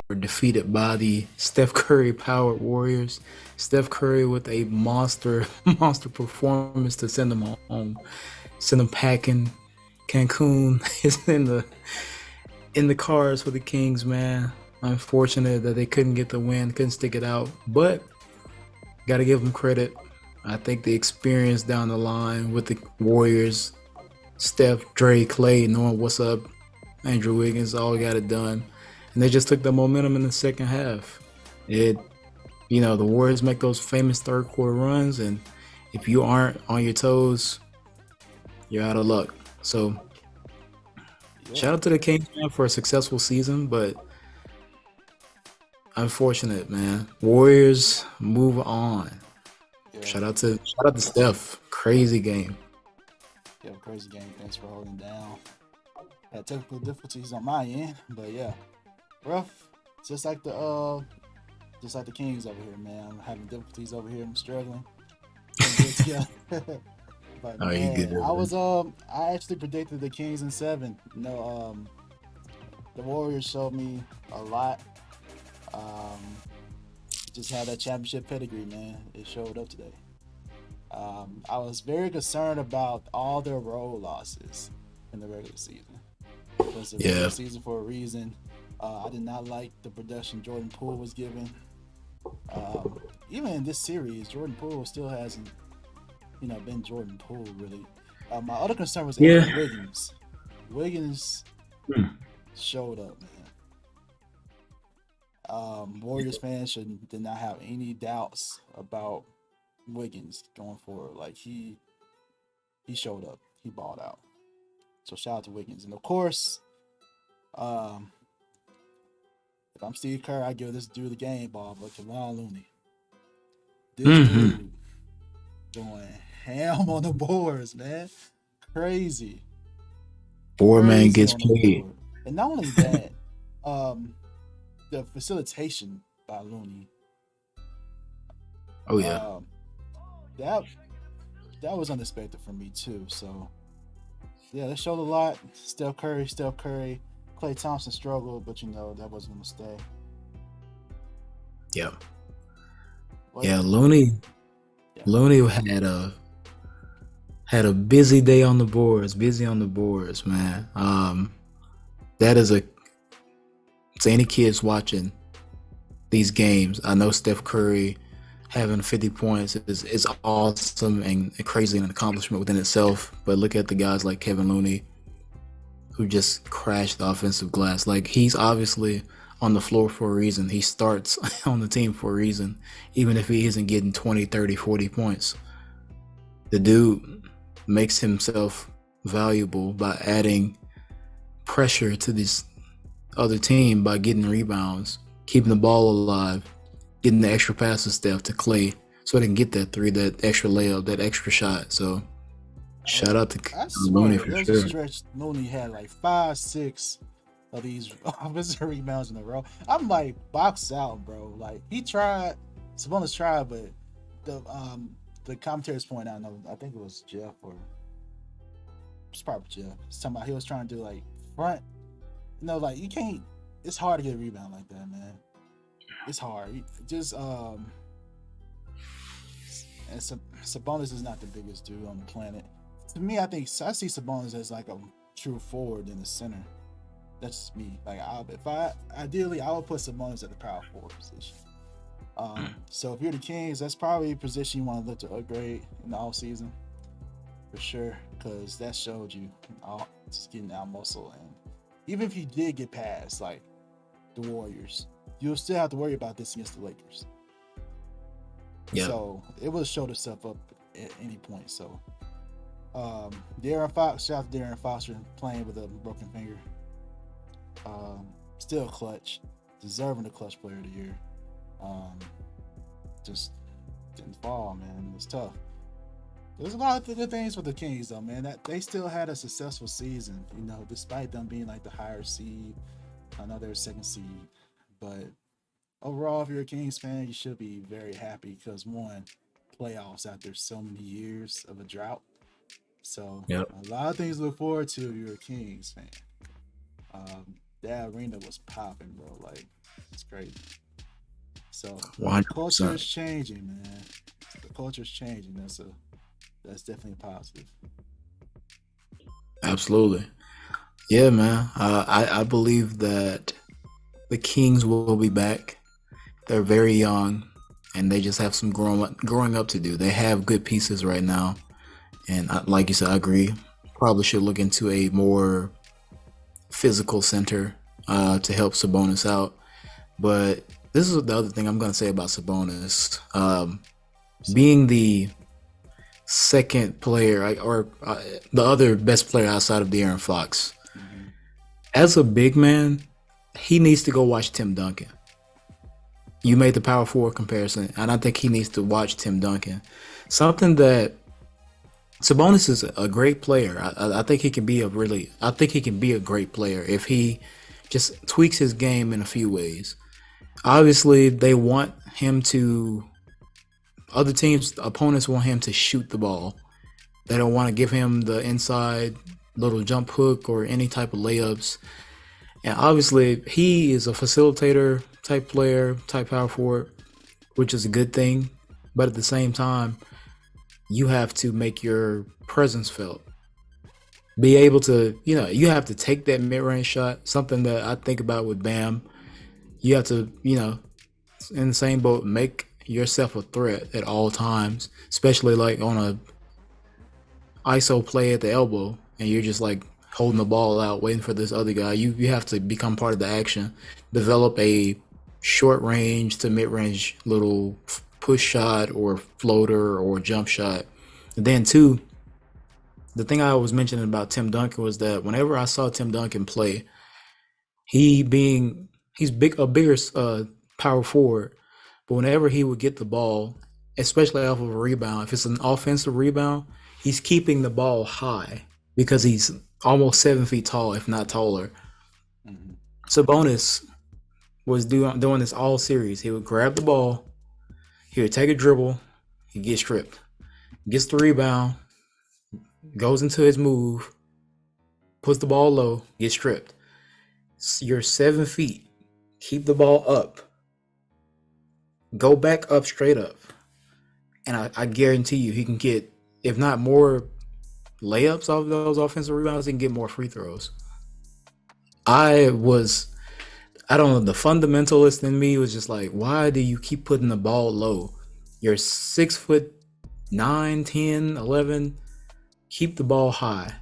Were defeated by the Steph Curry powered Warriors. Steph Curry with a monster monster performance to send them home, send them packing. Cancun is in the cards for the Kings, man. Unfortunate that they couldn't get the win, couldn't stick it out, but gotta give them credit. I think the experience down the line with the Warriors, Steph, Dre, Clay, knowing what's up, Andrew Wiggins, all got it done, and they just took the momentum in the second half. It, the Warriors make those famous third quarter runs, and if you aren't on your toes, you're out of luck. So, shout out to the Kings, man, for a successful season, but unfortunate, man. Warriors move on. Yeah. Shout out to Steph. Crazy game. Yeah, crazy game. Thanks for holding down. Had technical difficulties on my end, but yeah, rough. Just like the Kings over here, man. I'm having difficulties over here. I'm struggling. Yeah. But Oh, you man, good, I actually predicted the Kings in 7. The Warriors showed me a lot. Just had that championship pedigree, man. It showed up today. I was very concerned about all their road losses in the regular season. It was a regular season for a reason. I did not like the production Jordan Poole was given. Even in this series, Jordan Poole still hasn't, been Jordan Poole really. My other concern was Andrew Wiggins. Wiggins showed up, man. Warriors fans did not have any doubts about Wiggins going forward. Like he showed up, he balled out. So shout out to Wiggins, and of course, if I'm Steve Kerr, I give this dude the game ball, but Kevon Looney, this dude going ham on the boards, man, crazy. Man gets played, and not only that, the facilitation by Looney. Oh yeah. That was unexpected for me too. So yeah, that showed a lot. Steph Curry. Klay Thompson struggled, but that wasn't a mistake. Yeah. Well, yeah, Looney had a busy day on the boards, man. That is to any kids watching these games, I know Steph Curry having 50 points is awesome and crazy and an accomplishment within itself. But look at the guys like Kevin Looney, who just crashed the offensive glass. Like, he's obviously on the floor for a reason. He starts on the team for a reason, even if he isn't getting 20, 30, 40 points. The dude makes himself valuable by adding pressure to this other team by getting rebounds, keeping the ball alive, getting the extra pass of Steph to Clay so they can get that three, that extra layup, that extra shot. So shout out to Looney for sure. A stretch Looney had like 5-6 of these offensive rebounds in a row. I'm like, box out, bro. Like, Sabonis tried, but the commentators point out, I think it was Jeff or it's probably Jeff. It's talking about he was trying to do like front. Like, you can't. It's hard to get a rebound like that, man. It's hard. And Sabonis is not the biggest dude on the planet. To me, I see Sabonis as like a true forward in the center. That's just me. Like, ideally, I would put Sabonis at the power forward position. So if you're the Kings, that's probably a position you want to look to upgrade in the off season for sure, because that showed you just getting out muscle. And even if you did get past like the Warriors, you'll still have to worry about this against the Lakers. Yeah. So it will show itself up at any point. So De'Aaron Fox, shout out to De'Aaron Fox for playing with a broken finger. Still clutch, deserving the clutch player of the year. Just didn't fall, man. It's tough. There's a lot of good things for the Kings, though, man. That they still had a successful season, despite them being like the higher seed. I know they're second seed, but overall, if you're a Kings fan, you should be very happy because one, playoffs after so many years of a drought. So Yep. a lot of things to look forward to if you're a Kings fan. That arena was popping, bro. Like, it's crazy. So the 100%. culture is changing, man. The culture is changing. That's definitely positive. Absolutely. Yeah, man. I believe that the Kings will be back. They're very young, and they just have some growing up to do. They have good pieces right now, and like you said, I agree. Probably should look into a more physical center to help Sabonis out. But this is the other thing I'm going to say about Sabonis. Being the second player or the other best player outside of De'Aaron Fox. Mm-hmm. As a big man, he needs to go watch Tim Duncan. You made the power forward comparison, and I think he needs to watch Tim Duncan. Something that Sabonis is a great player. I think he can be a great player if he just tweaks his game in a few ways. Obviously, they want him to. Other teams, opponents want him to shoot the ball. They don't want to give him the inside little jump hook or any type of layups. And obviously, he is a facilitator type player, type power forward, which is a good thing. But at the same time, you have to make your presence felt. Be able to, you have to take that mid-range shot, something that I think about with Bam. You have to, in the same boat, make yourself a threat at all times, especially like on a ISO play at the elbow, and you're just like holding the ball out, waiting for this other guy. You have to become part of the action, develop a short range to mid-range little push shot or floater or jump shot. And then two, the thing I was mentioning about Tim Duncan was that whenever I saw Tim Duncan play, he's a bigger power forward, but whenever he would get the ball, especially off of a rebound, if it's an offensive rebound, he's keeping the ball high because he's almost 7 feet tall, if not taller. Mm-hmm. Sabonis was doing this all series. He would grab the ball, he would take a dribble, he gets stripped, gets the rebound, goes into his move, puts the ball low, gets stripped. You're 7 feet. Keep the ball up. Go back up straight up. And I guarantee you he can get, if not more layups off those offensive rebounds, he can get more free throws. I don't know, the fundamentalist in me was just like, why do you keep putting the ball low? You're 6'9", 10, 11. Keep the ball high.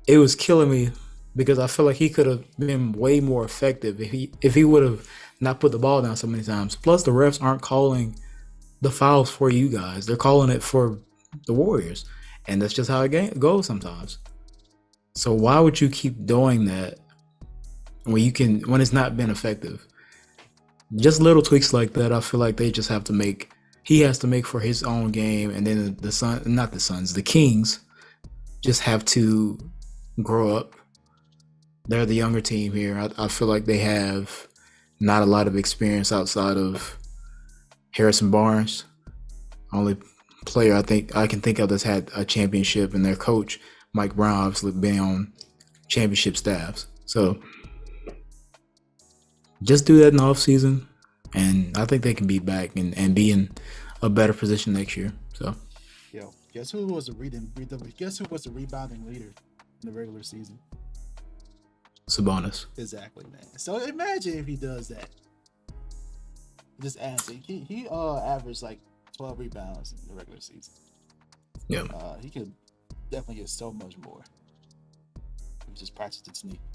It was killing me because I feel like he could have been way more effective if he would have not put the ball down so many times. Plus, the refs aren't calling the fouls for you guys. They're calling it for the Warriors. And that's just how it goes sometimes. So why would you keep doing that when it's not been effective? Just little tweaks like that, I feel like he has to make for his own game. And then the Kings just have to grow up. They're the younger team here. I feel like they have not a lot of experience outside of Harrison Barnes. Only player I can think of that's had a championship, and their coach, Mike Brown, obviously been on championship staffs. So just do that in the offseason, and I think they can be back and be in a better position next year. So, yo, guess who was the rebounding leader in the regular season? Sabonis. Exactly, man. So imagine if he does that. Just adds it. He averaged like 12 rebounds in the regular season. Yeah. He could definitely get so much more. Just practice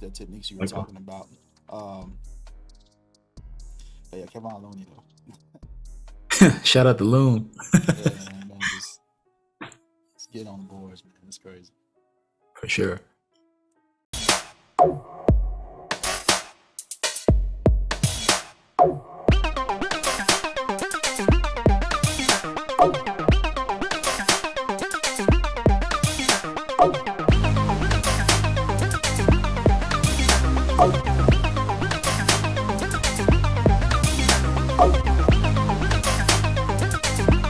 the techniques you were talking about. But yeah, Kevin Looney though. Shout out to Loon. Yeah, man, just get on the boards, man. It's crazy. For sure. Bye.